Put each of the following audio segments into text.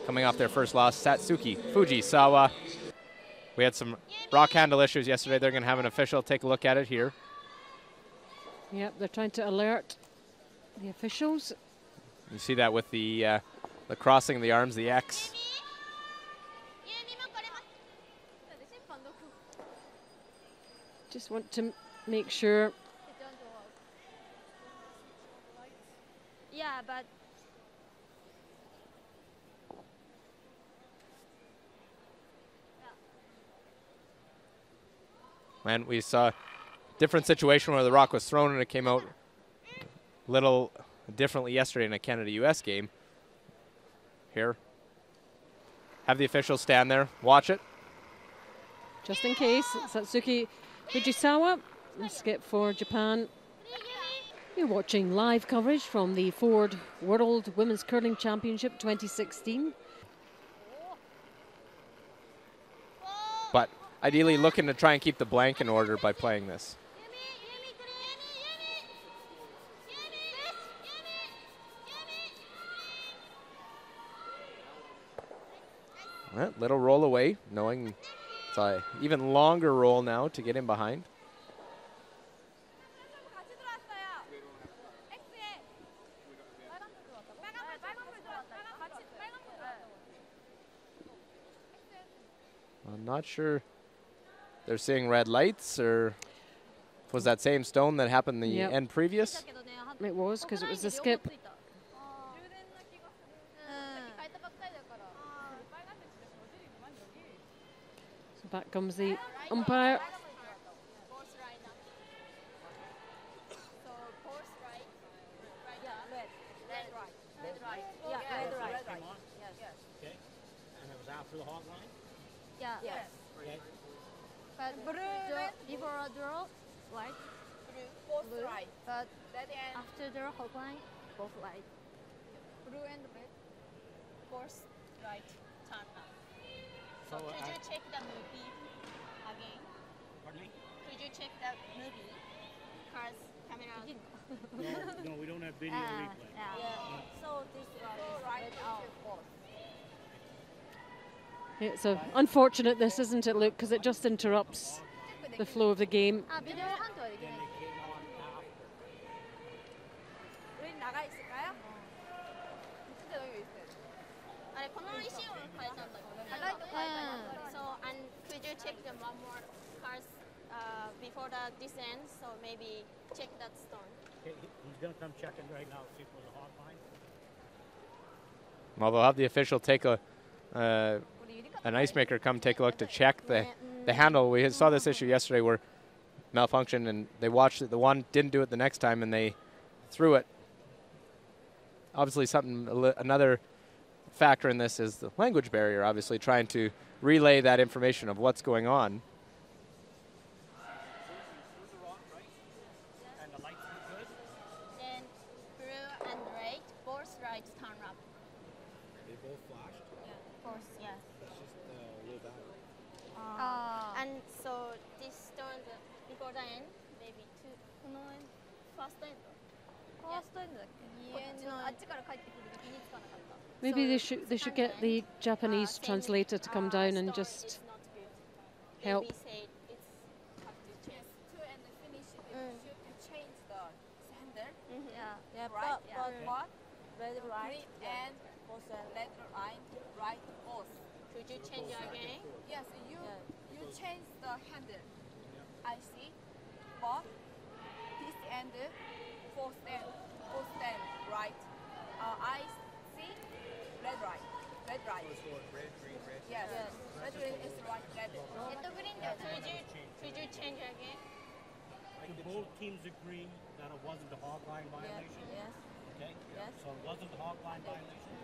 coming off their first loss, Satsuki Fujisawa. We had some rock handle issues yesterday. They're going to have an official take a look at it here. Yep, they're trying to alert the officials. You see that with the crossing of the arms, the X. Just want to make sure. Yeah, but And we saw a different situation where the rock was thrown and it came out a little differently yesterday in a Canada-US game. Here. Have the officials stand there, watch it. Just in case, Satsuki Fujisawa, skip for Japan. You're watching live coverage from the Ford World Women's Curling Championship 2016. But ideally looking to try and keep the blank in order by playing this. Well, little roll away, knowing it's an even longer roll now to get in behind. I'm not sure they're seeing red lights, or was that same stone that happened the end previous? It was, because it was a skip. So back comes the umpire. After the hog line? yeah. Yes. Okay. But before a draw, white. Blue. Right. But after the hog line, both white. Blue and red. Force right. Turn up. So could you check the movie again? Pardon me? Could you check the movie? Cars, camera. No, we don't have video replay. Yeah. So this one is right out. It's unfortunate this, isn't it, Luke, because it just interrupts the flow of the game. So, and could you check the one more cars before the descent? So maybe check that stone. Okay, he's going to come check it right now, see if it was a hog line. Well, they'll have the official take an ice maker come take a look to check the handle. We saw this issue yesterday where malfunction, and they watched it. The one didn't do it the next time, and they threw it. Obviously, another factor in this is the language barrier, obviously, trying to relay that information of what's going on. And the lights were good? Then blue and red, both lights turn up. They both flashed? Yeah, both, yes. That's just low battery. And so this stone before the end, maybe first end. Maybe they should get the Japanese translator to come down and just help. Right, but red right and also red line, right both. Could you change again? Yes, you change the handle. I see. But this end, fourth stand, right. I see red right. Red right. Red, green, red. Yes. Red green is right, red. Could you change again? Do both teams agree that it wasn't a hog line violation? Yes. Okay? Yes. So it wasn't a hog line violation?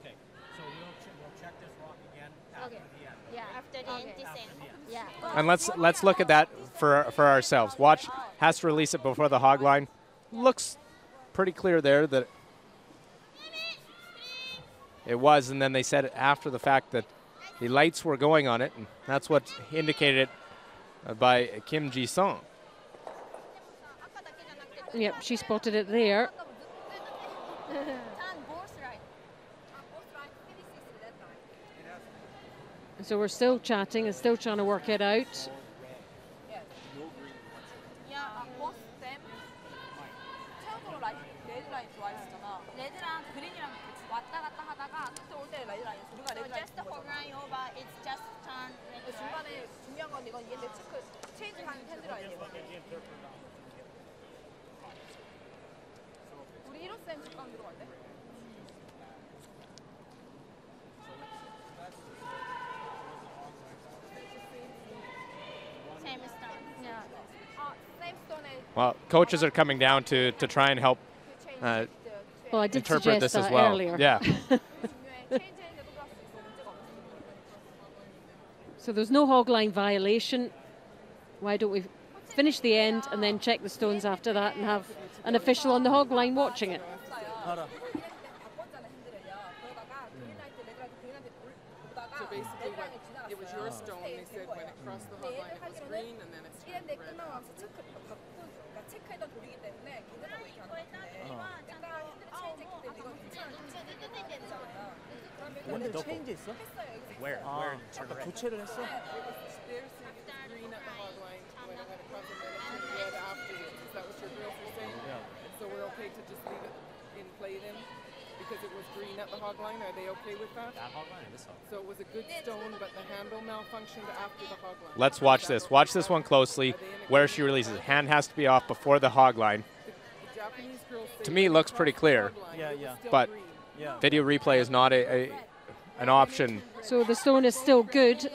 Okay. So we'll check this rock again after the end. Yeah, after the end descent. Yeah. And let's look at that for ourselves. Watch has to release it before the hog line. Looks pretty clear there that it was, and then they said after the fact that the lights were going on it, and that's what indicated by Kim Ji-sung. Yep, she spotted it there. So we're still chatting and still trying to work it out. both them 최종적으로 레드 라인 좋아했었잖아. 레드랑 그린이랑 왔다 갔다 하다가 끝에 올 때 레드 라인 우리가 레드 라인 just the whole line over. It's just turn. 중간에 중요한 건 이건 얘네 체크 체인지 하는 핸드 라인이거든. 우리 1호 쌤 잠깐 들어갈래? Same stone. Yeah. Same stone. Well, coaches are coming down to try and help Well, I did interpret suggest this that as well. earlier. Yeah. So there's no hog line violation. Why don't we finish the end and then check the stones after that and have an official on the hog line watching it? So basically, it was your stone. They said when it crossed the hog line, it was green, and then it's turned red. 체크에다 돌리기 때문에 걔네들도 이렇게 안 바뀌네. 약간 핸들 체인지 했기 때문에 이건 괜찮아. 원래 체인지 있어? Where? Where? Turn 아까 red. 교체를 했어? They're saying it's green at the hog line when it went across, and then it turned red afterwards. Is that what your girls were saying? Yeah. And so we're okay to just leave it in play then? Because it was green at the hog line, are they okay with that? That hog line or this hog? So it was a good stone, but the handle malfunctioned after the hog line. Let's watch this. Watch this one closely. Where she releases. Hand has to be off before the hog line. The Japanese girls say To me, it when looks pretty crossed the clear. hog line, Yeah, it was yeah. still But green. Yeah. video replay is not an option. So the stone is still good,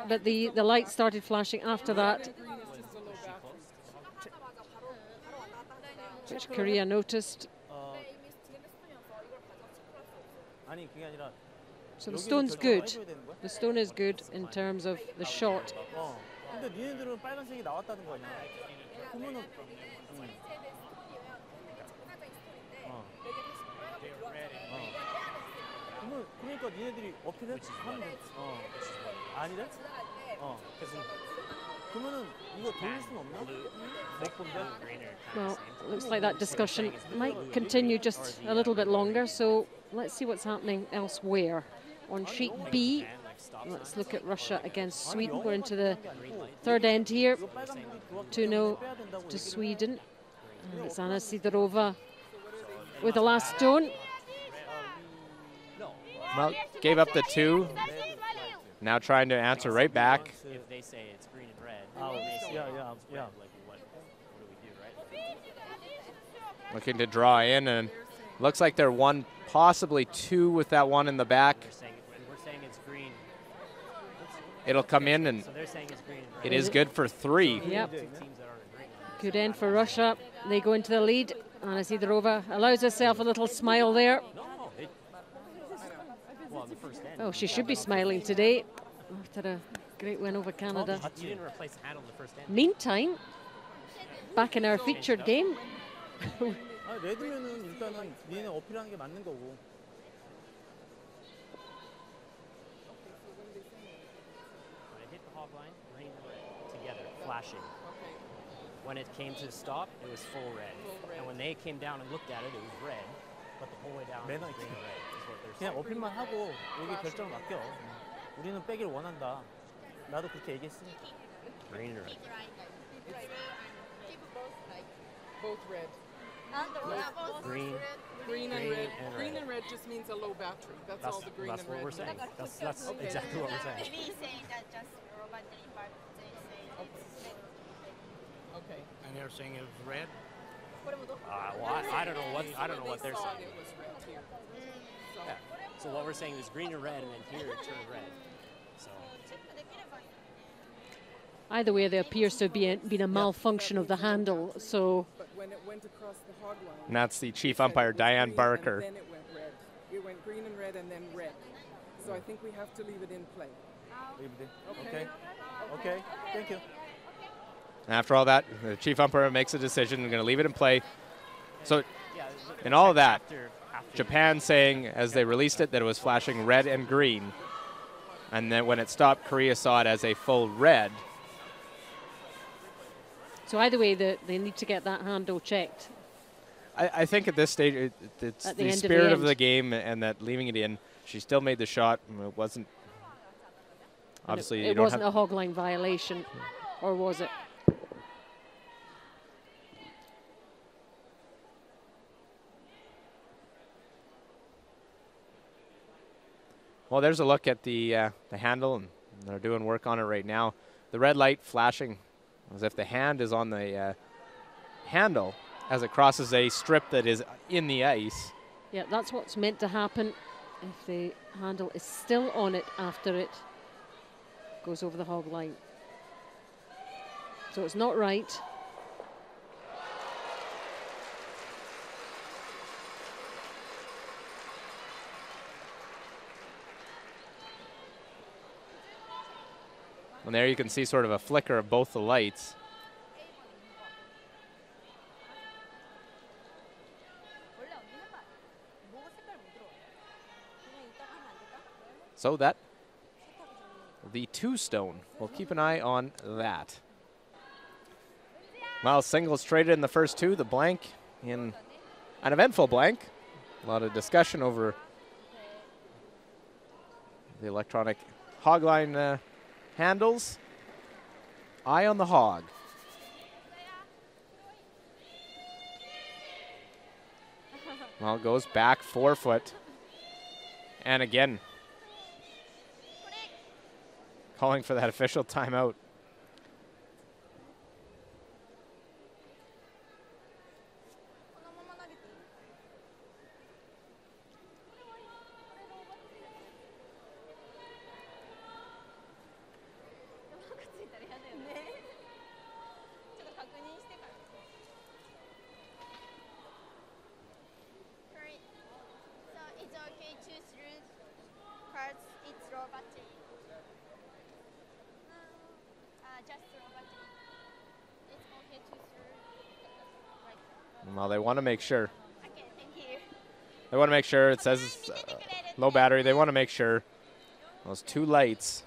but the light started flashing after that, Green is just a low battery. which Korea noticed. 아니 그게 아니라 So the 여기서 stone's 결정을 good. 해줘야 되는 거야? The stone is good in terms of the shot. 근데 니네들은 빨간색이 나왔다는 거 아니야? 그러면은 그러니까 니네들이 어필했지 하면 돼. 아니래? 그러면은 이거 돌릴 수는 없나? 못 본데? Well, it looks like that discussion might continue just a little bit longer, so let's see what's happening elsewhere. On sheet B, let's look at Russia against Sweden. We're into the third end here. 2-0 to Sweden. And it's Anna Sidorova with the last stone. Well, gave up the 2. Now trying to answer right back. If they say it's green and red, yeah. like what do we do, right? Looking to draw in, and looks like they're 1, possibly 2 with that 1 in the back. We're saying it's green. It'll come in, and So they're saying it's green and red. it is good for 3. Yep. Two teams that are in green. Good end for Russia. They go into the lead. Anna Sidorova allows herself a little smile there. No. Well, in the first end. Oh, she should be smiling today after a great win over Canada. You didn't replace the handle in the first end. Meantime, back in our featured game, 아, 레드면은 일단은 니네 어필하는 게 맞는 거고. When it hit the hog line, green and red together, flashing. When it came to stop, it was full red. And when they came down and looked at it, it was red. But the whole way down, it was green and red. Is what they're 그냥 saying. 어필만 하고 여기 결정을 맡겨. 우리는 빼길 원한다. 나도 그렇게 얘기했으니까. Green and red. Both red. Green. Green and Green red. and Green red. and red just means a low battery. That's all the green That's and what red we're saying. means. That's exactly what we're saying. We say that just robotly, but they say it's red. Okay. And they're saying it was red. Well, I don't know what they're They thought saying. it was red here. So, Yeah. So what we're saying is green and red, and then here it turned red. So either way, there appears to have been a malfunction of the handle. So but when it went across the hog line, And that's the chief it said umpire, it was Diane green, Barker. And then it went red. It went green and red and then red. So I think we have to leave it in play. Okay. Okay. Thank you. After all that, the chief umpire makes a decision. We're going to leave it in play. So in all of that, after Japan saying as they released it that it was flashing red and green. And then when it stopped, Korea saw it as a full red. so either way, they need to get that handle checked. I think at this stage, it's At the the end of the spirit of end. the game, and that leaving it in. She still made the shot. It wasn't Obviously, it wasn't a hog line violation, or was it? Well, there's a look at the handle, and they're doing work on it right now. The red light flashing as if the hand is on the handle as it crosses a strip that is in the ice. Yeah, that's what's meant to happen if the handle is still on it after it goes over the hog line. So it's not right. And there you can see sort of a flicker of both the lights. So that, the 2-stone. We'll keep an eye on that. Well, singles traded in the first 2, the blank in an eventful blank. A lot of discussion over the electronic hogline handles. Eye on the hog. Well, it goes back 4 foot. And again, calling for that official timeout. Well, they want to make sure. Okay, thank you. They want to make sure it says low battery. They want to make sure those 2 lights.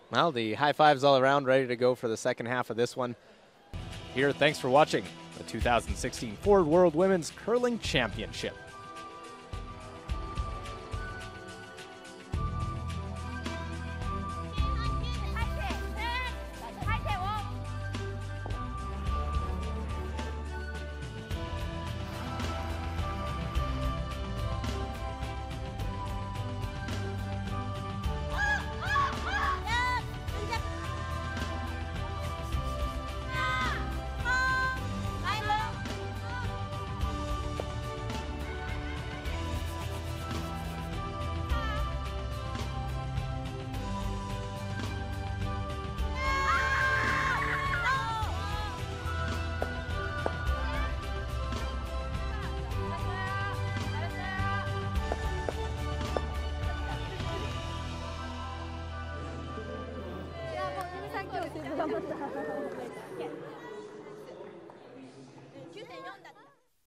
Well, the high fives all around, ready to go for the second half of this one. Here, thanks for watching the 2016 Ford World Women's Curling Championship.9.4だった。